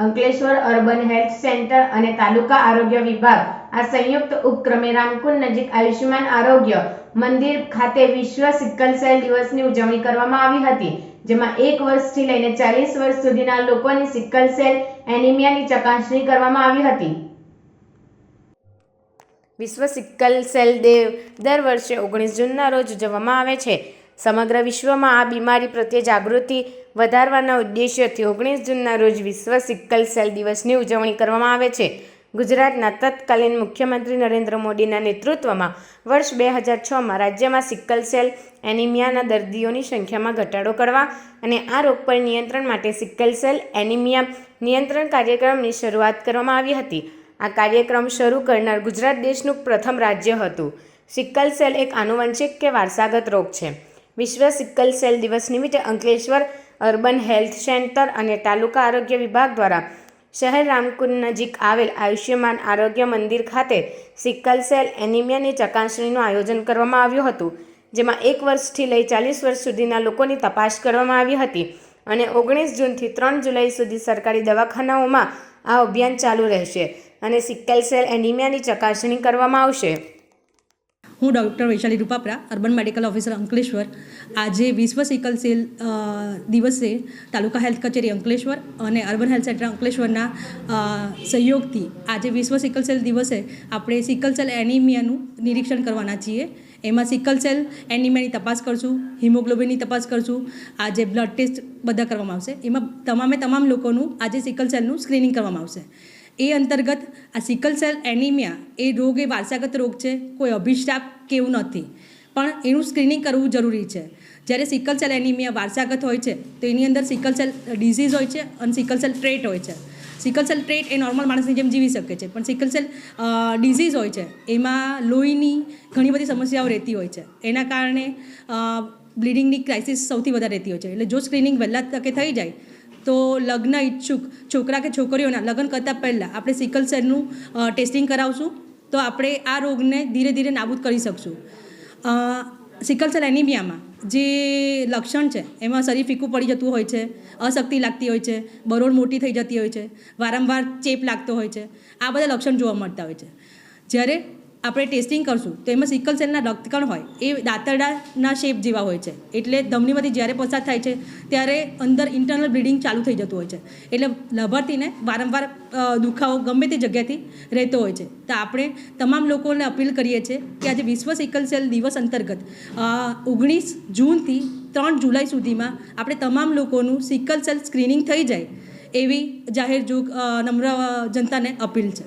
Ankleshwar urban health centre અને તાલુકા આરોગ્ય વિભાગ આ સંયુક્ત ઉપક્રમે રામકુંડ નજીક આયુષ્યમાન આરોગ્ય મંદિર ખાતે વિશ્વ સિકલ સેલ દિવસની ઉજવણી કરવામાં આવી હતી, જેમાં 1 વર્ષથી લઈને 40 વર્ષ સુધીના લોકોની સિકલ સેલ એનિમિયાની ચકાસણી કરવામાં આવી હતી. વિશ્વ સિકલ સેલ ડે દર વર્ષે 19 જૂનના રોજ ઉજવવામાં આવે છે. સમગ્ર વિશ્વમાં આ બીમારી પ્રત્યે જાગૃતિ વધારવાના ઉદ્દેશ્યથી 19 જૂનના રોજ વિશ્વ સિકલ સેલ દિવસની ઉજવણી કરવામાં આવે છે. ગુજરાતના તત્કાલીન મુખ્યમંત્રી નરેન્દ્ર મોદીના નેતૃત્વમાં વર્ષ 2006માં રાજ્યમાં સિકલ સેલ એનિમિયાના દર્દીઓની સંખ્યામાં ઘટાડો કરવા અને આ રોગ પર નિયંત્રણ માટે સિકલ સેલ એનિમિયા નિયંત્રણ કાર્યક્રમની શરૂઆત કરવામાં આવી હતી. આ કાર્યક્રમ શરૂ કરનાર ગુજરાત દેશનું પ્રથમ રાજ્ય હતું. સિકલ સેલ એક આનુવંશિક કે વારસાગત રોગ છે. વિશ્વ સિકલ સેલ દિવસ નિમિત્તે અંકલેશ્વર અર્બન હેલ્થ સેન્ટર અને તાલુકા આરોગ્ય વિભાગ દ્વારા શહેર રામકુંડ નજીક આવેલ આયુષ્યમાન આરોગ્ય મંદિર ખાતે સિકલ સેલ એનિમિયાની ચકાસણીનું આયોજન કરવામાં આવ્યું હતું, જેમાં 1 વર્ષથી લઈ 40 વર્ષ સુધીના લોકોની તપાસ કરવામાં આવી હતી અને 19 જૂનથી 3 જુલાઈ સુધી સરકારી દવાખાનાઓમાં આ અભિયાન ચાલુ રહેશે અને સિકલ સેલ એનિમિયાની ચકાસણી કરવામાં આવશે. હું doctor Vaishali Rupapara, urban medical officer Ankleshwar. આજે વિશ્વ સિકલ સેલ દિવસે તાલુકા હેલ્થ કચેરી અંકલેશ્વર અને અર્બન હેલ્થ સેન્ટર અંકલેશ્વરના સહયોગથી આજે વિશ્વ સિકલ સેલ દિવસે આપણે સિકલ સેલ એનિમિયાનું નિરીક્ષણ કરવાના છીએ. એમાં સિકલ સેલ એનિમિયાની તપાસ કરશું, હિમોગ્લોબિનની તપાસ કરશું, આજે બ્લડ ટેસ્ટ બધા કરવામાં આવશે. એમાં તમામ લોકોનું આજે સિકલ સેલનું સ્ક્રીનિંગ કરવામાં આવશે. એ અંતર્ગત આ સિકલ સેલ એનિમિયા એ રોગ એ વારસાગત રોગ છે, કોઈ અભિશાપ કે એવું નથી, પણ એનું સ્ક્રીનિંગ કરવું જરૂરી છે. જ્યારે સિકલ સેલ એનિમિયા વારસાગત હોય છે તો એની અંદર સિકલ સેલ ડિઝીઝ હોય છે અને સિકલ સેલ ટ્રેટ હોય છે. સિકલ સેલ ટ્રેટ એ નોર્મલ માણસની જેમ જીવી શકે છે, પણ સિકલ સેલ ડિઝીઝ હોય છે એમાં લોહીની ઘણી બધી સમસ્યાઓ રહેતી હોય છે. એના કારણે બ્લીડિંગની ક્રાઇસિસ સૌથી વધારે રહેતી હોય છે. એટલે જો સ્ક્રીનિંગ વહેલા તકે થઈ જાય તો લગ્ન ઈચ્છુક છોકરા કે છોકરીઓના લગ્ન કરતાં પહેલાં આપણે સિકલ સેલનું ટેસ્ટિંગ કરાવશું તો આપણે આ રોગને ધીરે ધીરે નાબૂદ કરી શકશું. સિકલ સેલ એનિમિયામાં જે લક્ષણ છે એમાં શરીર ફીકું પડી જતું હોય છે, અશક્તિ લાગતી હોય છે, બરોળ મોટી થઈ જતી હોય છે, વારંવાર ચેપ લાગતો હોય છે. આ બધા લક્ષણ જોવા મળતા હોય છે. જ્યારે આપણે ટેસ્ટિંગ કરશું તો એમાં સિકલ સેલના રક્તકણ હોય એ દાંતરડાના શેપ જેવા હોય છે. એટલે ધમનીમાંથી જ્યારે પસાર થાય છે ત્યારે અંદર ઇન્ટરનલ બ્લીડિંગ ચાલુ થઈ જતું હોય છે. એટલે લાભાર્થીને વારંવાર દુખાવો ગમે તે જગ્યાથી રહેતો હોય છે. તો આપણે તમામ લોકોને અપીલ કરીએ છીએ કે આજે વિશ્વ સિકલ સેલ દિવસ અંતર્ગત 19 જૂનથી 3 જુલાઈ સુધીમાં આપણે તમામ લોકોનું સિકલ સેલ સ્ક્રીનિંગ થઈ જાય એવી જાહેર નમ્ર જનતાને અપીલ છે.